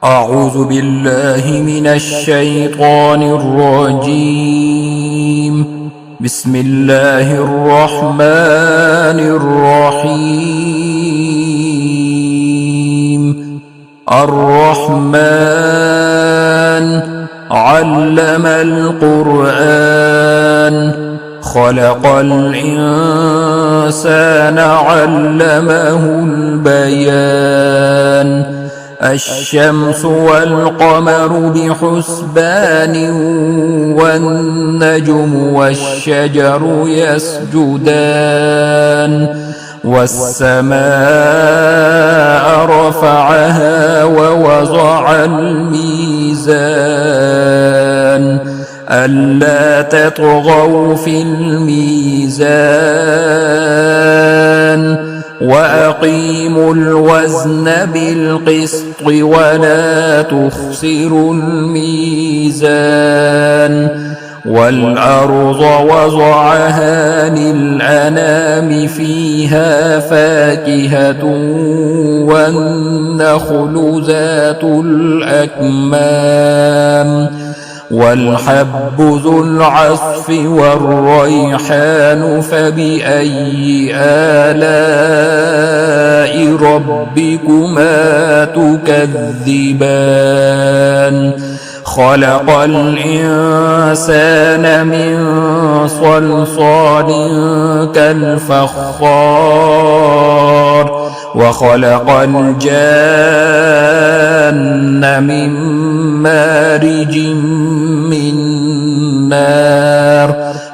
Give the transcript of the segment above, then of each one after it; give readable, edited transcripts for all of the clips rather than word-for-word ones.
أعوذ بالله من الشيطان الرجيم. بسم الله الرحمن الرحيم. الرحمن علم القرآن خلق الإنسان علمه البيان. الشمس والقمر بحسبان والنجم والشجر يسجدان والسماء رفعها ووضع الميزان ألا تطغوا في الميزان وأقيموا الوزن بالقسط ولا تخسروا الميزان. والأرض وضعها للأنام فيها فاكهة والنخل ذات الأكمام والحب ذو العصف والريحان فبأي آلاء ربكما تكذبان. خلق الإنسان من صلصال كالفخار وخلق الجان من مارج من نار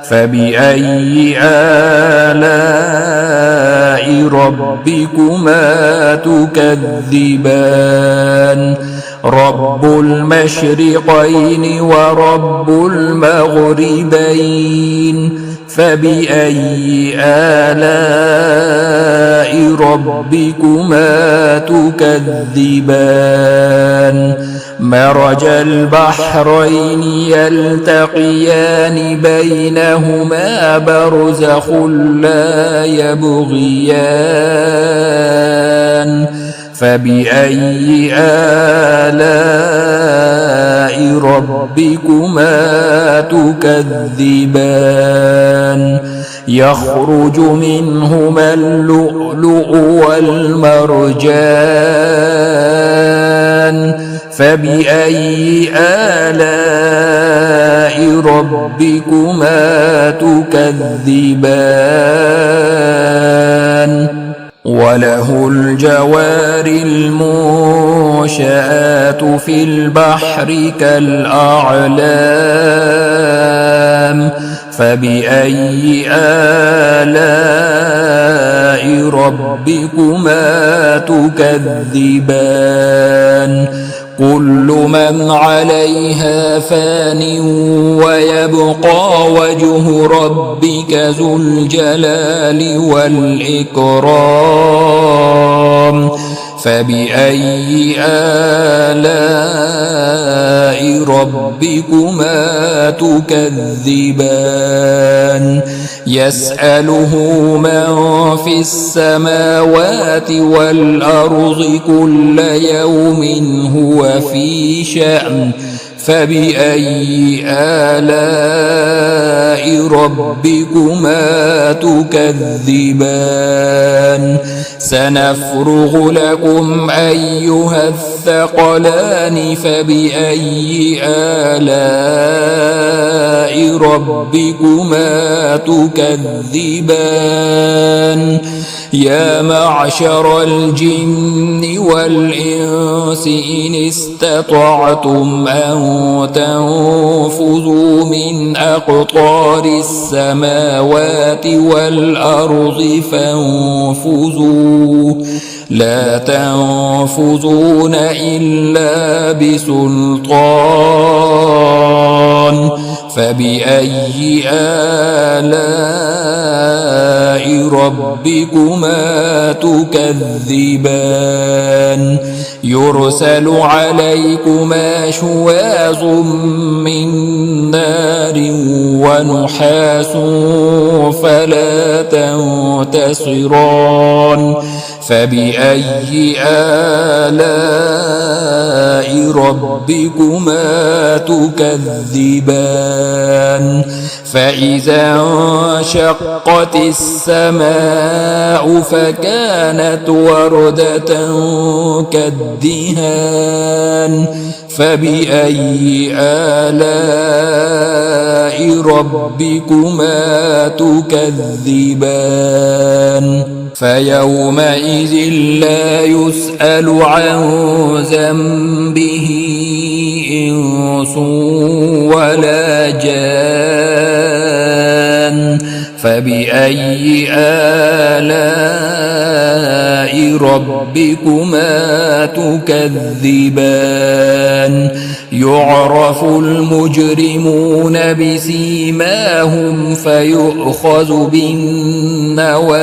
فبأي آلاء ربكما تكذبان. رب المشرقين ورب المغربين فبأي آلاء ربكما تكذبان. مرج البحرين يلتقيان بينهما برزخ لا يبغيان فبأي آلاء ربكما تكذبان. يخرج منهما اللؤلؤ والمرجان فبأي آلاء ربكما تكذبان. وله الجوار المنشآت في البحر كالأعلام فبأي آلاء ربكما تكذبان. كل من عليها فان ويبقى وجه ربك ذو الجلال والإكرام فبأي آلاء ربكما تكذبان. يسأله من في السماوات والأرض كل يوم هو في شأن فبأي آلاء ربكما تكذبان. سنفرغ لكم أيها الثقلان فبأي آلاء ربكما تكذبان. يا معشر الجن والإنس إن استطعتم أن تنفذوا من أقطار السماوات والأرض فانفذوا لا تنفذون إلا بسلطان فبأي آلاء ربكما تكذبان. يرسل عليكما شواظ من نار ونحاس فلا تنتصران فبأي آلاء ربكما تكذبان فإذا انشقت السماء فكانت وردة كالدهان فبأي آلاء ربكما تكذبان فيومئذ لا يسأل عن ذنبه إنس ولا جان فبأي آلاء ربكما تكذبان يعرف المجرمون بسيماهم فيؤخذ بالنواصي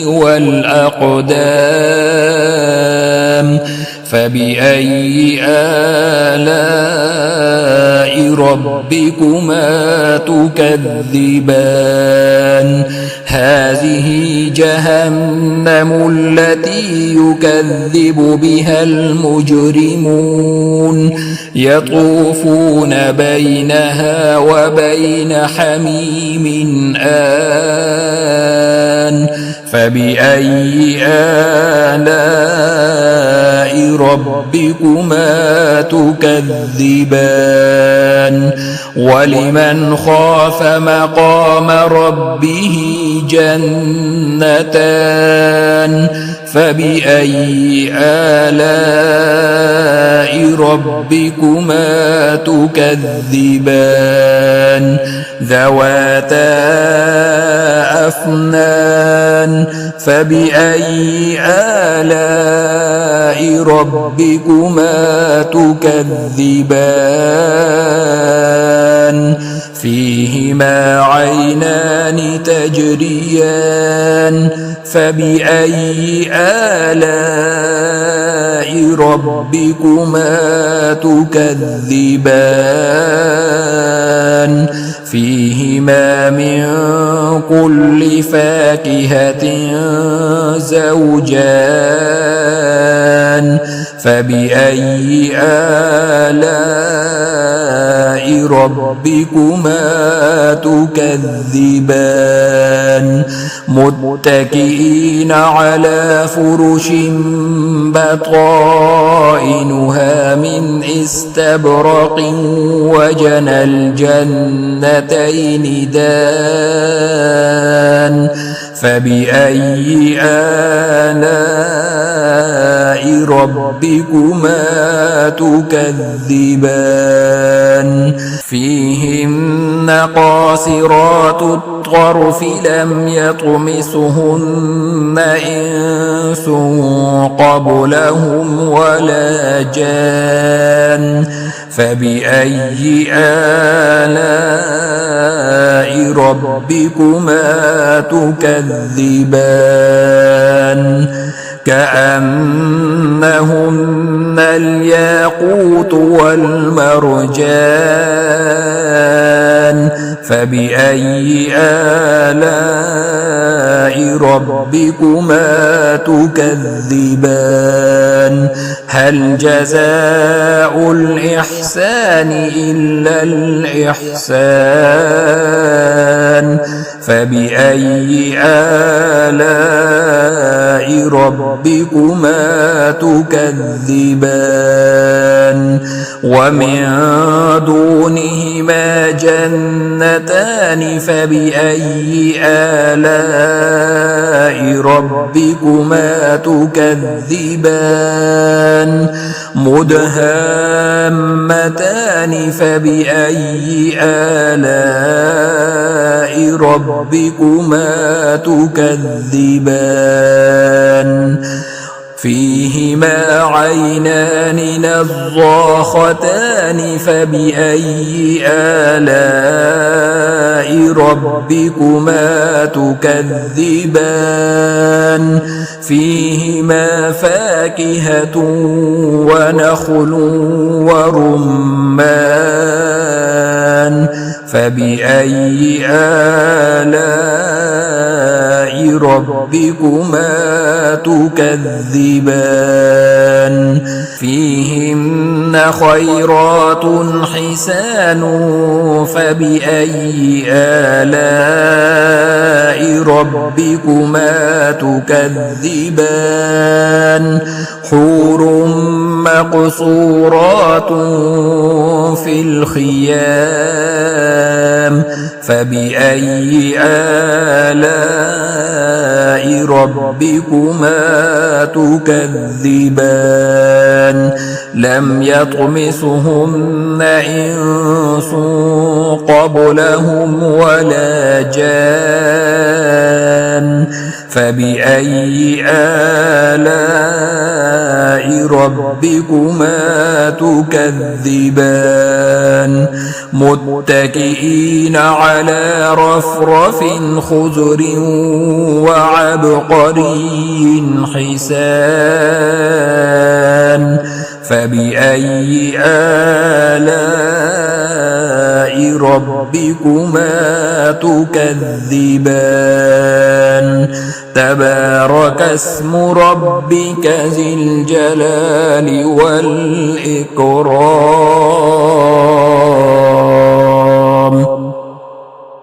والأقدام فبأي آلاء ربكما تكذبان هذه جهنم التي يكذب بها المجرمون يطوفون بينها وبين حميم آن فبأي آلاء ربكما تكذبان ولمن خاف مقام ربه جنتان فبأي آلاء ربكما تكذبان ذواتا أفنان فبأي آلاء ربكما تكذبان فيهما عينان تجريان فبأي آلاء ربكما تكذبان فيهما من كل فاكهة زوجان فبأي آلاء ربكما تكذبان متكئين على فرش بطائنها من استبرق وجنى الجنتين دان فبأي آلاء ربكما تكذبان فيهن قاصرات الطرف لم يطمسهن إنس قبلهم ولا جان فبأي آلاء ربكما تكذبان كأنهن الياقوت والمرجان فبأي آلاء ربكما تكذبان هل جزاء الإحسان إلا الإحسان فبأي آلاء ربكما تكذبان ومن دونهما جنتان فبأي آلاء ربكما تكذبان مدهامتان فبأي آلاء ربكما تكذبان فيهما عينان نضاختان فبأي آلاء ربكما تكذبان فيهما فاكهة ونخل ورمان فبأي آلاء ربكما تكذبان فيهن خيرات حسان فبأي آلاء ربكما تكذبان حور مقصورات في الخيام فبأي آلاء ربكما تكذبان لم يطمثهن إنس قبلهم ولا جان فبأي آلاء ربكما تكذبان متكئين على رفرف خضر وعبقري حسان فبأي آلاء ربكما تكذبان تبارك اسم ربك ذي الجلال والإكرام